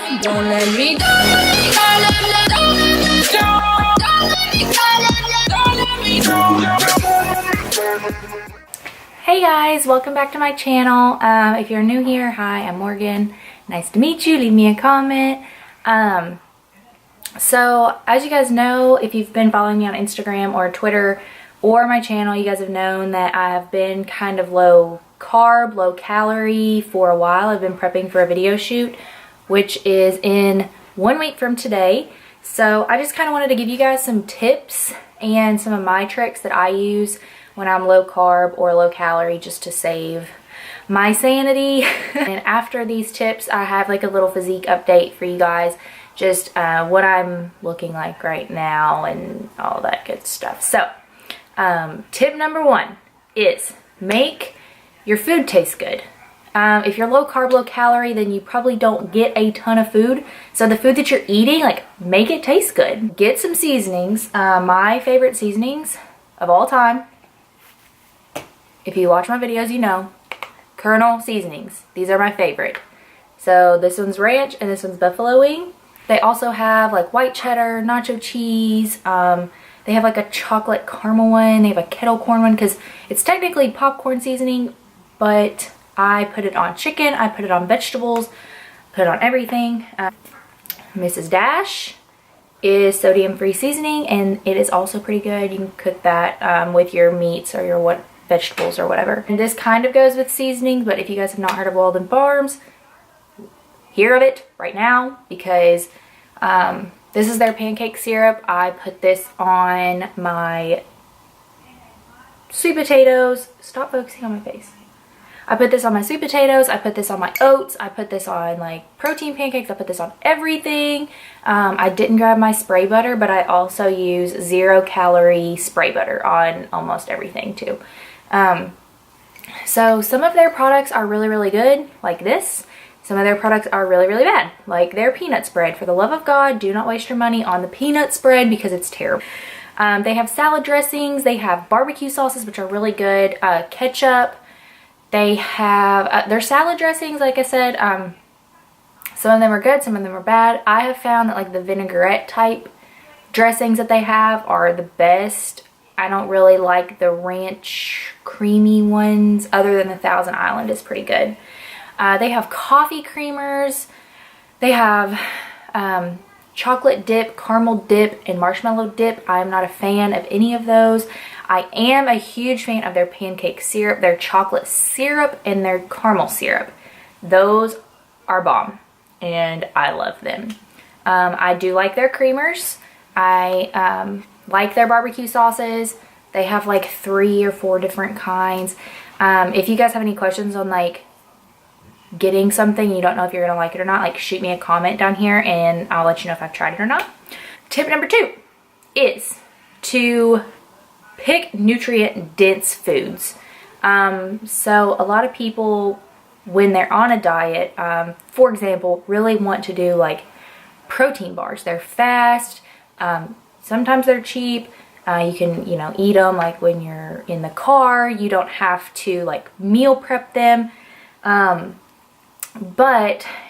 Don't let me go. Don't let me go. Don't let me go. Don't let me go. Hey guys, welcome back to my channel. If you're new here, hi, I'm Morgan. Nice to meet you. Leave me a comment. So as you guys know, if you've been following me on Instagram or Twitter or my channel, you guys have known that I have been kind of low carb, low calorie for a while. I've been prepping for a video shoot, which is in 1 week from today. So I just kind of wanted to give you guys some tips and some of my tricks that I use when I'm low carb or low calorie, just to save my sanity. And after these tips, I have like a little physique update for you guys, just what I'm looking like right now and all that good stuff. So tip number 1 is make your food taste good. If you're low carb, low calorie, then you probably don't get a ton of food. So the food that you're eating, like, make it taste good. Get some seasonings. My favorite seasonings of all time, if you watch my videos, you know, Colonel seasonings. These are my favorite. So this one's ranch and this one's buffalo wing. They also have like white cheddar, nacho cheese. They have like a chocolate caramel one. They have a kettle corn one because it's technically popcorn seasoning, but I put it on chicken, I put it on vegetables, put it on everything. Mrs. Dash is sodium-free seasoning, and it is also pretty good. You can cook that with your meats or your vegetables or whatever. And this kind of goes with seasonings, but if you guys have not heard of Walden Farms, hear of it right now, because this is their pancake syrup. I put this on my sweet potatoes. Stop focusing on my face. I put this on my sweet potatoes, I put this on my oats, I put this on like protein pancakes, I put this on everything. I didn't grab my spray butter, but I also use 0-calorie spray butter on almost everything too. So some of their products are really, really good, like this. Some of their products are really, really bad, like their peanut spread. For the love of God, do not waste your money on the peanut spread because it's terrible. They have salad dressings, they have barbecue sauces, which are really good, ketchup. They have their salad dressings, like I said, some of them are good, some of them are bad. I have found that like the vinaigrette type dressings that they have are the best. I don't really like the ranch creamy ones, other than the Thousand Island is pretty good. They have coffee creamers. They have chocolate dip, caramel dip, and marshmallow dip. I'm not a fan of any of those. I am a huge fan of their pancake syrup, their chocolate syrup, and their caramel syrup. Those are bomb, and I love them. I do like their creamers. I like their barbecue sauces. They have like 3 or 4 different kinds. If you guys have any questions on like getting something, you don't know if you're gonna like it or not, like shoot me a comment down here and I'll let you know if I've tried it or not. Tip number 2 is to pick nutrient-dense foods. So a lot of people, when they're on a diet, for example, really want to do like protein bars. They're fast. Sometimes they're cheap. You can, you know, eat them like when you're in the car. You don't have to like meal prep them. And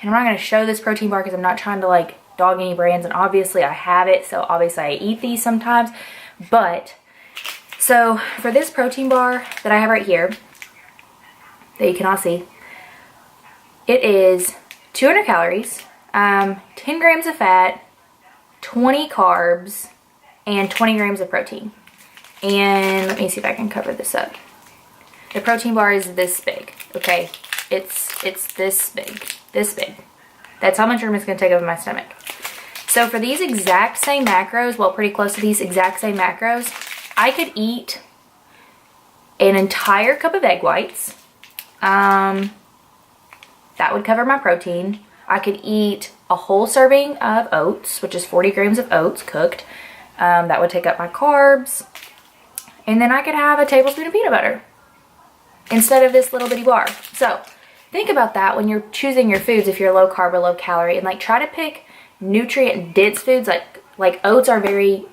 I'm not going to show this protein bar because I'm not trying to like dog any brands, and obviously I have it, so obviously I eat these sometimes. But so for this protein bar that I have right here, that you cannot see, it is 200 calories, 10 grams of fat, 20 carbs, and 20 grams of protein. And let me see if I can cover this up. The protein bar is this big, okay? It's this big, this big. That's how much room it's going to take over my stomach. So for these exact same macros, well, pretty close to these exact same macros, I could eat an entire cup of egg whites. That would cover my protein. I could eat a whole serving of oats, which is 40 grams of oats cooked. That would take up my carbs. And then I could have a tablespoon of peanut butter instead of this little bitty bar. So think about that when you're choosing your foods, if you're low carb or low calorie, and like try to pick nutrient dense foods. Like oats are very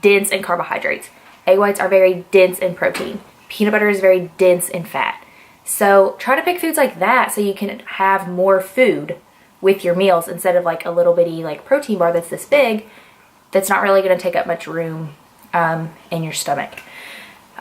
dense in carbohydrates. Egg whites are very dense in protein. Peanut butter is very dense in fat. So try to pick foods like that so you can have more food with your meals instead of like a little bitty like protein bar that's this big, that's not really going to take up much room in your stomach.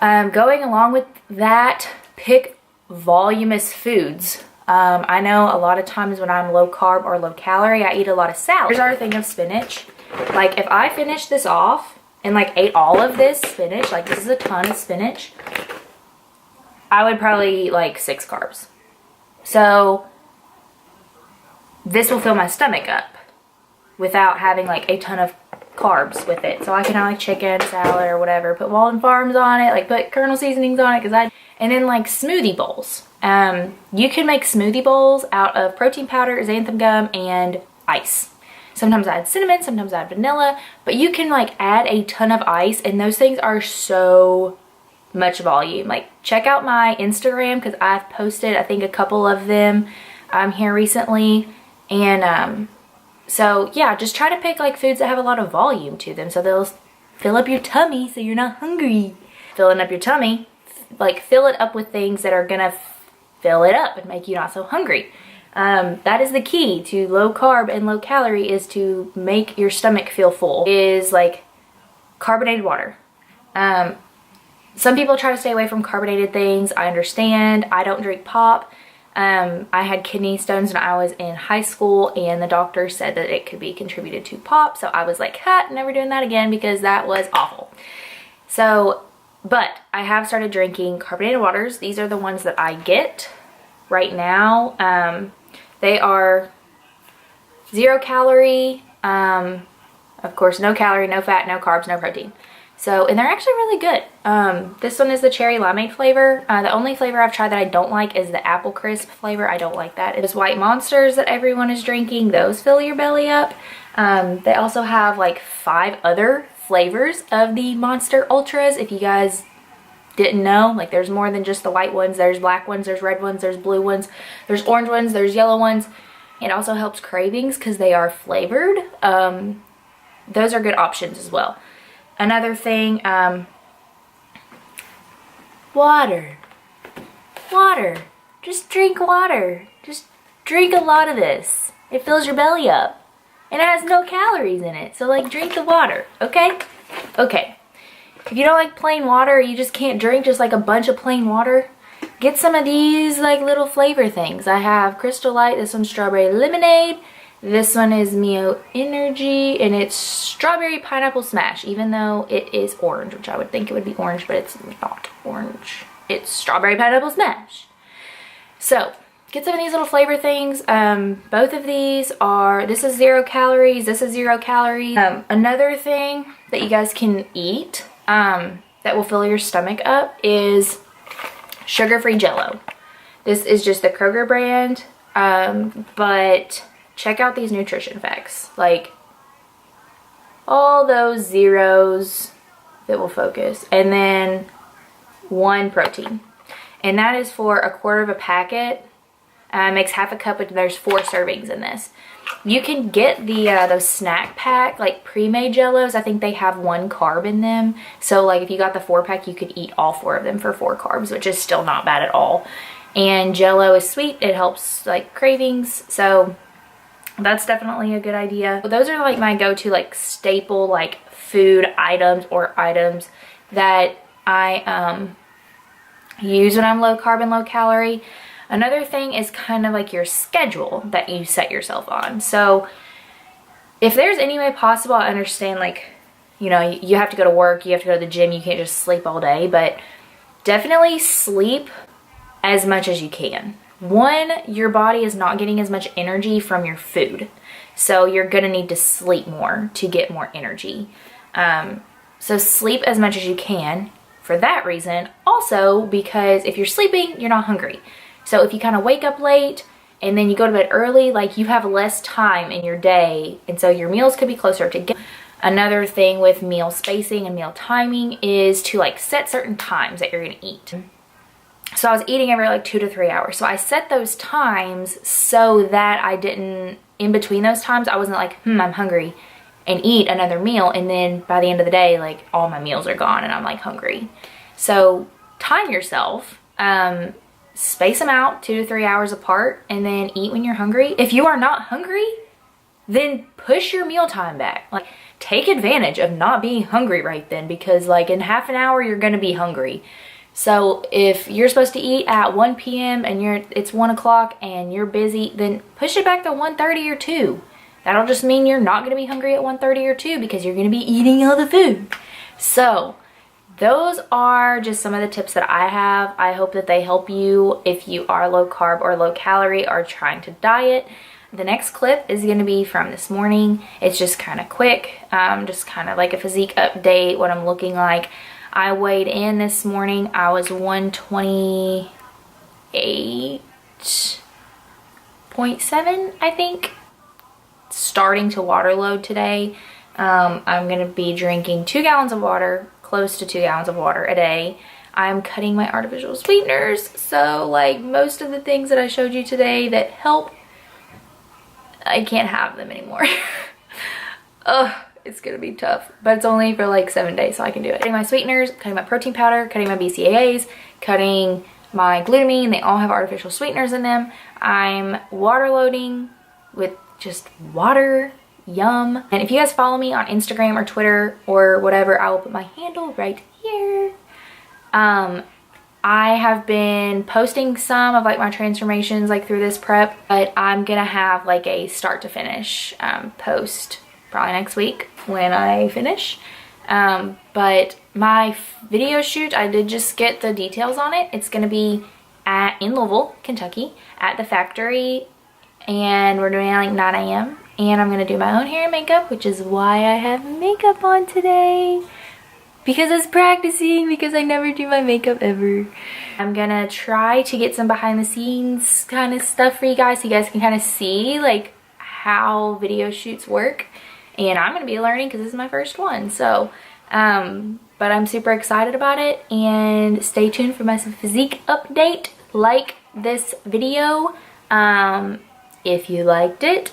Going along with that, pick voluminous foods. I know a lot of times when I'm low carb or low calorie, I eat a lot of salad. Here's our thing of spinach. Like if I finish this off and like ate all of this spinach, like this is a ton of spinach, I would probably eat like 6 carbs. So this will fill my stomach up without having like a ton of carbs with it. So I can have like chicken, salad or whatever, put Walden Farms on it, like put Kernel seasonings on it, and then like smoothie bowls. You can make smoothie bowls out of protein powder, xanthan gum, and ice. Sometimes I add cinnamon, sometimes I add vanilla, but you can like add a ton of ice, and those things are so much volume. Like check out my Instagram because I've posted I think a couple of them here recently, and so yeah, just try to pick like foods that have a lot of volume to them so they'll fill up your tummy so you're not hungry. Filling up your tummy, like fill it up with things that are gonna fill it up and make you not so hungry. That is the key to low carb and low calorie, is to make your stomach feel full, is like carbonated water. Some people try to stay away from carbonated things. I understand. I don't drink pop. I had kidney stones when I was in high school, and the doctor said that it could be contributed to pop. So I was like, never doing that again because that was awful. So, but I have started drinking carbonated waters. These are the ones that I get right now. They are 0 calorie, of course, no calorie, no fat, no carbs, no protein. So, and they're actually really good. This one is the cherry limeade flavor. The only flavor I've tried that I don't like is the apple crisp flavor. I don't like that. It is White Monsters that everyone is drinking. Those fill your belly up. They also have like 5 other flavors of the Monster Ultras. If you guys didn't know, like there's more than just the white ones. There's black ones, there's red ones, there's blue ones, there's orange ones, there's yellow ones. It also helps cravings because they are flavored. Those are good options as well. Another thing, water. Just drink water. Just drink a lot of this. It fills your belly up. And it has no calories in it. So like drink the water, okay? Okay. If you don't like plain water, or you just can't drink just like a bunch of plain water, get some of these like little flavor things. I have Crystal Light, this one's strawberry lemonade. This one is Mio Energy, and it's strawberry pineapple smash, even though it is orange, which I would think it would be orange, but it's not orange. It's strawberry pineapple smash. So, get some of these little flavor things. Both of these are, this is 0 calories, this is 0 calories. Another thing that you guys can eat that will fill your stomach up is sugar-free Jell-O. This is just the Kroger brand, but check out these nutrition facts. Like, all those zeros that will focus. And then 1 protein. And that is for 1/4 of a packet. Makes 1/2 cup, but there's 4 servings in this. You can get the those snack pack, like pre-made Jell-Os. I think they have 1 carb in them. So like if you got the 4-pack, you could eat all 4 of them for 4 carbs, which is still not bad at all. And Jell-O is sweet. It helps like cravings. So that's definitely a good idea. Those are like my go-to like staple like food items or items that I use when I'm low carb and low calorie. Another thing is kind of like your schedule that you set yourself on. So if there's any way possible, I understand like, you know, you have to go to work, you have to go to the gym, you can't just sleep all day, but definitely sleep as much as you can. One, your body is not getting as much energy from your food. So you're gonna need to sleep more to get more energy. So sleep as much as you can for that reason. Also, because if you're sleeping, you're not hungry. So if you kind of wake up late and then you go to bed early, like you have less time in your day. And so your meals could be closer together. Another thing with meal spacing and meal timing is to like set certain times that you're gonna eat. So I was eating every like 2 to 3 hours. So I set those times so that I didn't, in between those times, I wasn't like, I'm hungry, and eat another meal. And then by the end of the day, like all my meals are gone and I'm like hungry. So time yourself. space them out 2 to 3 hours apart, and then eat when you're hungry. If you are not hungry, then push your mealtime back. Like, take advantage of not being hungry right then, because like in half an hour you're gonna be hungry. So if you're supposed to eat at 1 p.m. and it's 1 o'clock and you're busy, then push it back to 1:30 or 2. That'll just mean you're not gonna be hungry at 1:30 or 2 because you're gonna be eating all the food. So those are just some of the tips that I have. I hope that they help you if you are low carb or low calorie or trying to diet. The next clip is going to be from this morning. It's just kind of quick, just kind of like a physique update, what I'm looking like. I weighed in this morning. I was 128.7, I think. Starting to water load today. I'm going to be drinking 2 gallons of water, close to 2 gallons of water a day. I'm cutting my artificial sweeteners. So like most of the things that I showed you today that help, I can't have them anymore. Ugh, it's gonna be tough, but it's only for like 7 days, so I can do it. Cutting my sweeteners, cutting my protein powder, cutting my BCAAs, cutting my glutamine. They all have artificial sweeteners in them. I'm water loading with just water. Yum. And if you guys follow me on Instagram or Twitter or whatever, I will put my handle right here. I have been posting some of like my transformations like through this prep, but I'm gonna have like a start to finish post probably next week when I finish. But my video shoot, I did just get the details on it. It's gonna be in Louisville, Kentucky at the factory, and we're doing it at like 9 a.m. and I'm gonna do my own hair and makeup, which is why I have makeup on today. Because I was practicing, because I never do my makeup ever. I'm gonna try to get some behind the scenes kind of stuff for you guys so you guys can kind of see like how video shoots work. And I'm gonna be learning because this is my first one. So, but I'm super excited about it, and stay tuned for my physique update. Like this video if you liked it.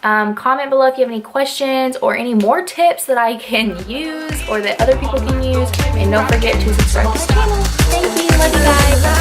Comment below if you have any questions or any more tips that I can use or that other people can use. And don't forget to subscribe to this channel. Thank you. Love you guys.